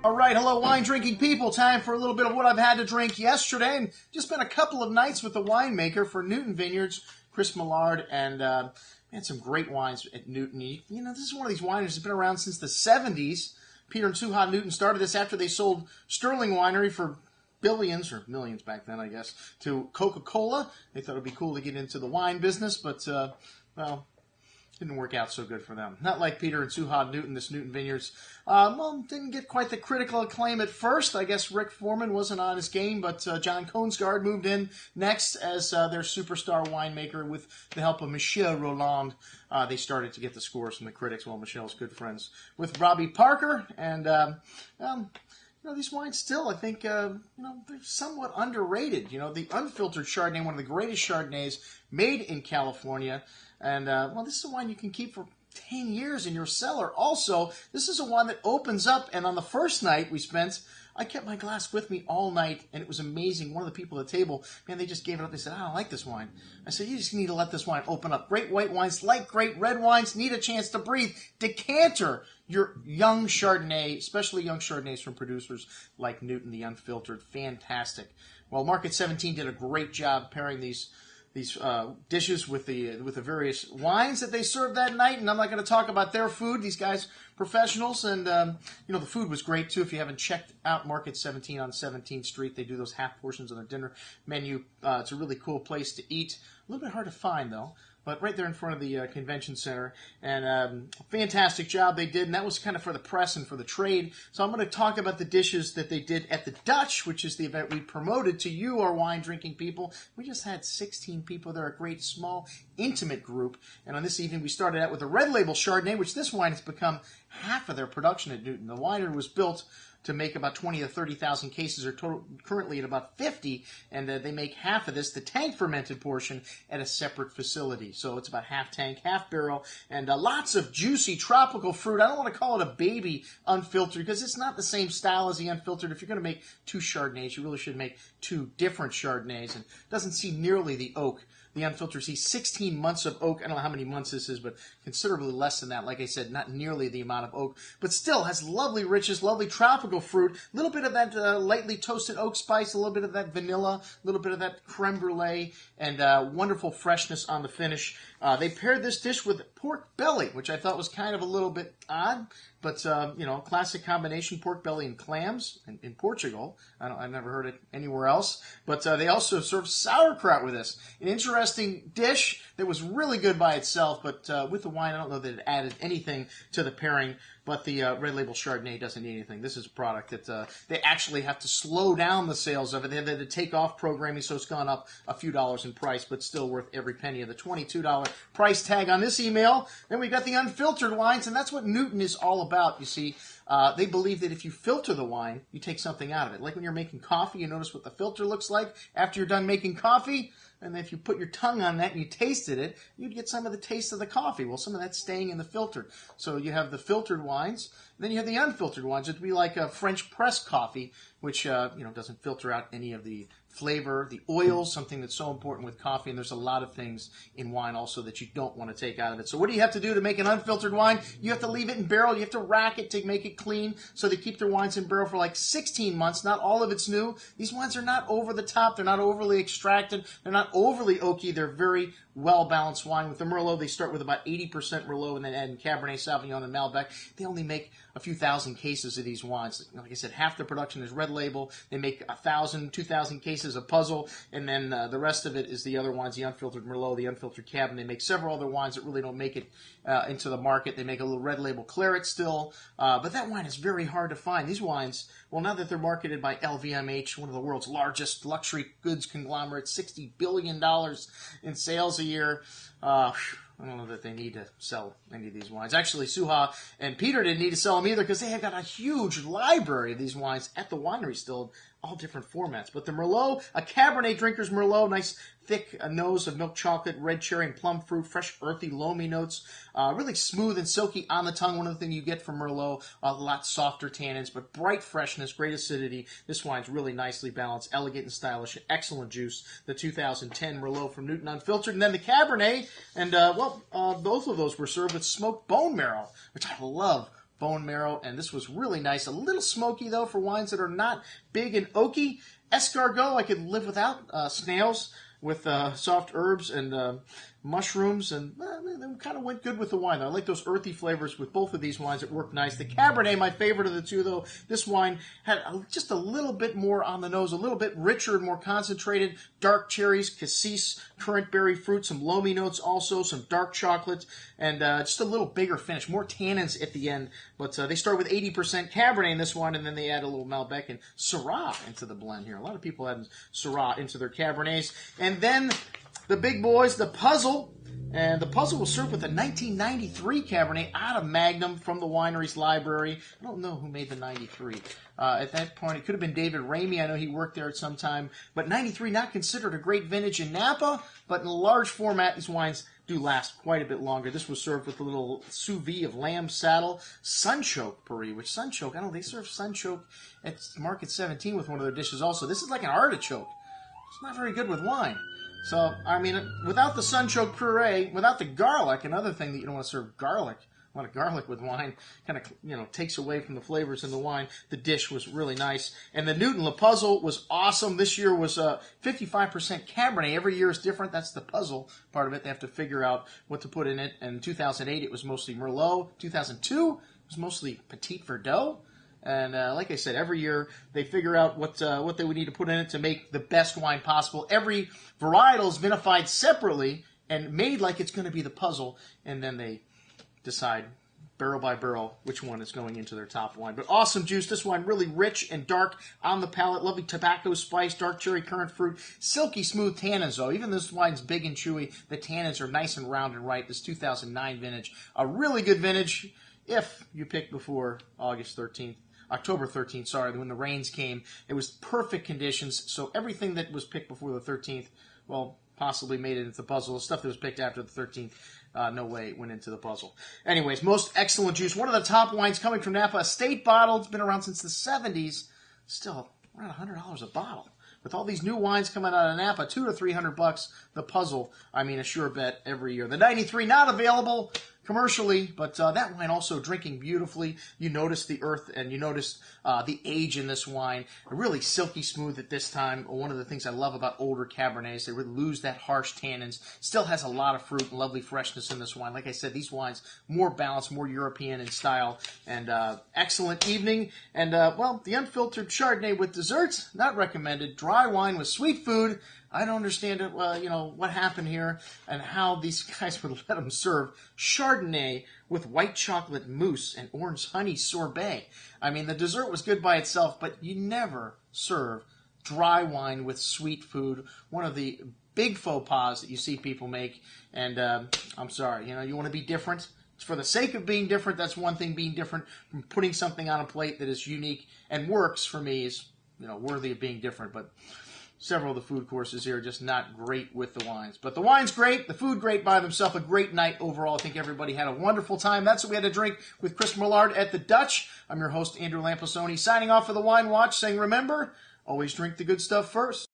All right, hello, wine-drinking people. Time for a little bit of what I've had to drink yesterday. And just been a couple of nights with the winemaker for Newton Vineyards, Chris Millard, and had some great wines at Newton. You know, this is one of these wineries that's been around since the 70s. Peter and Suha Newton started this after they sold Sterling Winery for billions, or millions back then, I guess, to Coca-Cola. They thought it would be cool to get into the wine business, but, well, didn't work out so good for them. Not like Peter and Suha Newton, this Newton Vineyards. Well, didn't get quite the critical acclaim at first. I guess Rick Foreman wasn't on his game, but John Koensgaard moved in next as their superstar winemaker with the help of Michel Rolland. They started to get the scores from the critics. Well, Michel's good friends with Robbie Parker, and you know, these wines still, I think, you know, they're somewhat underrated. You know, the unfiltered Chardonnay, one of the greatest Chardonnays made in California. And, well, this is a wine you can keep for 10 years in your cellar. Also, this is a wine that opens up, and on the first night we spent, I kept my glass with me all night, and it was amazing. One of the people at the table, man, they just gave it up. They said, I don't like this wine. I said, you just need to let this wine open up. Great white wines, like great red wines, need a chance to breathe. Decanter your young Chardonnay, especially young Chardonnays from producers like Newton, the unfiltered. Fantastic. Well, Market 17 did a great job pairing these dishes with the various wines that they served that night, and I'm not going to talk about their food. These guys, professionals, and you know, the food was great too. If you haven't checked out Market 17 on 17th Street, they do those half portions on their dinner menu. It's a really cool place to eat. A little bit hard to find though, but right there in front of the convention center. And fantastic job they did, and that was kind of for the press and for the trade. So I'm going to talk about the dishes that they did at the Dutch, which is the event we promoted to you, our wine-drinking people. We just had 16 people there, a great, small, intimate group. And on this evening, we started out with a red label Chardonnay, which this wine has become half of their production at Newton. The winery was built to make about 20 to 30,000 cases, or currently at about 50, and they make half of this, the tank fermented portion, at a separate facility. So it's about half tank, half barrel, and lots of juicy tropical fruit. I don't want to call it a baby unfiltered because it's not the same style as the unfiltered. If you're going to make two Chardonnays, you really should make two different Chardonnays, and it doesn't see nearly the oak. The unfiltered sees 16 months of oak. I don't know how many months this is, but considerably less than that. Like I said, not nearly the amount of oak, but still has lovely richness, lovely tropical fruit, a little bit of that lightly toasted oak spice, a little bit of that vanilla, a little bit of that creme brulee, and wonderful freshness on the finish. They paired this dish with pork belly, which I thought was kind of a little bit odd, but, you know, classic combination, pork belly and clams in Portugal. I've never heard it anywhere else. But they also served sauerkraut with this. An interesting dish that was really good by itself, but with the wine, I don't know that it added anything to the pairing. But the Red Label Chardonnay doesn't need anything. This is a product that they actually have to slow down the sales of it. They have the take-off programming, so it's gone up a few dollars in price, but still worth every penny of the $22 price tag on this email. Then we got the unfiltered wines, and that's what Newton is all about. You see, they believe that if you filter the wine, you take something out of it. Like when you're making coffee, you notice what the filter looks like after you're done making coffee. And if you put your tongue on that and you tasted it, you'd get some of the taste of the coffee. Well, some of that's staying in the filter. So you have the filtered wines, and then you have the unfiltered wines. It'd be like a French press coffee, which you know, doesn't filter out any of the flavor, the oils, something that's so important with coffee, and there's a lot of things in wine also that you don't want to take out of it. So what do you have to do to make an unfiltered wine? You have to leave it in barrel. You have to rack it to make it clean. So they keep their wines in barrel for like 16 months. Not all of it's new. These wines are not over the top. They're not overly extracted. They're not overly oaky. They're very well-balanced wine. With the Merlot, they start with about 80% Merlot and then add in Cabernet Sauvignon and Malbec. They only make a few thousand cases of these wines. Like I said, half the production is Red Label. They make 1,000, 2,000 cases of Puzzle, and then the rest of it is the other wines, the unfiltered Merlot, the unfiltered Cab. They make several other wines that really don't make it into the market. They make a little Red Label Claret still, but that wine is very hard to find. These wines, well, now that they're marketed by LVMH, one of the world's largest luxury goods conglomerates, $60 billion in sales a year, I don't know that they need to sell any of these wines. Actually, Suha and Peter didn't need to sell them either because they have got a huge library of these wines at the winery still, all different formats. But the Merlot, a Cabernet drinker's Merlot, nice thick nose of milk chocolate, red cherry, and plum fruit, fresh, earthy, loamy notes, really smooth and silky on the tongue. One of the things you get from Merlot, a lot softer tannins, but bright freshness, great acidity. This wine's really nicely balanced, elegant and stylish, excellent juice. The 2010 Merlot from Newton Unfiltered, and then the Cabernet, and both of those were served with smoked bone marrow, which I love. bone marrow, and this was really nice. A little smoky, though, for wines that are not big and oaky. Escargot, I could live without. Snails with soft herbs and mushrooms, and they kind of went good with the wine. I like those earthy flavors with both of these wines. It worked nice. The Cabernet, my favorite of the two, though. This wine had just a little bit more on the nose, a little bit richer and more concentrated. Dark cherries, cassis, currant berry fruit, some loamy notes also, some dark chocolate, and just a little bigger finish, more tannins at the end. But they start with 80% Cabernet in this one, and then they add a little Malbec and Syrah into the blend here. A lot of people add Syrah into their Cabernets. And then the big boys, the Puzzle. And the Puzzle was served with a 1993 Cabernet out of Magnum from the winery's library. I don't know who made the 93. At that point, it could have been David Ramey. I know he worked there at some time. But 93, not considered a great vintage in Napa, but in a large format, these wines do last quite a bit longer. This was served with a little sous vide of lamb saddle, sunchoke Paris, which sunchoke, I don't know, they serve sunchoke at Market 17 with one of their dishes also. This is like an artichoke. It's not very good with wine. So, I mean, without the sunchoke puree, without the garlic, another thing that you don't want to serve garlic, a lot of garlic with wine, kind of, takes away from the flavors in the wine. The dish was really nice. And the Newton Le Puzzle was awesome. This year was 55% Cabernet. Every year is different. That's the puzzle part of it. They have to figure out what to put in it. And in 2008, it was mostly Merlot. 2002, it was mostly Petit Verdot. And like I said, every year they figure out what they would need to put in it to make the best wine possible. Every varietal is vinified separately and made like it's going to be the puzzle, and then they decide barrel by barrel which one is going into their top wine. But awesome juice. This wine really rich and dark on the palate. Lovely tobacco spice, dark cherry, currant fruit, silky smooth tannins though. Even this wine's big and chewy. The tannins are nice and round and right. This 2009 vintage, a really good vintage if you picked before October 13th, sorry, when the rains came. It was perfect conditions, so everything that was picked before the 13th, well, possibly made it into the puzzle. The stuff that was picked after the 13th, no way it went into the puzzle. Anyways, most excellent juice. One of the top wines coming from Napa, estate bottle. It's been around since the 70s. Still around $100 a bottle. With all these new wines coming out of Napa, $200 to $300, the puzzle, I mean, a sure bet every year. The 93, not available commercially, but that wine also drinking beautifully. You notice the earth and you notice the age in this wine. Really silky smooth at this time. One of the things I love about older Cabernets, they really lose that harsh tannins. Still has a lot of fruit and lovely freshness in this wine. Like I said, these wines more balanced, more European in style, and excellent evening. And well, the unfiltered Chardonnay with desserts, not recommended. Dry wine with sweet food. I don't understand it, what happened here and how these guys would let them serve Chardonnay with white chocolate mousse and orange honey sorbet. I mean, the dessert was good by itself, but you never serve dry wine with sweet food. One of the big faux pas that you see people make, and I'm sorry, you want to be different. For the sake of being different, that's one thing. Being different from putting something on a plate that is unique and works for me is, worthy of being different, but several of the food courses here are just not great with the wines. But the wine's great, the food great by themselves, a great night overall. I think everybody had a wonderful time. That's what we had to drink with Chris Millard at the Dutch. I'm your host, Andrew Lamposoni, signing off for the Wine Watch, saying remember, always drink the good stuff first.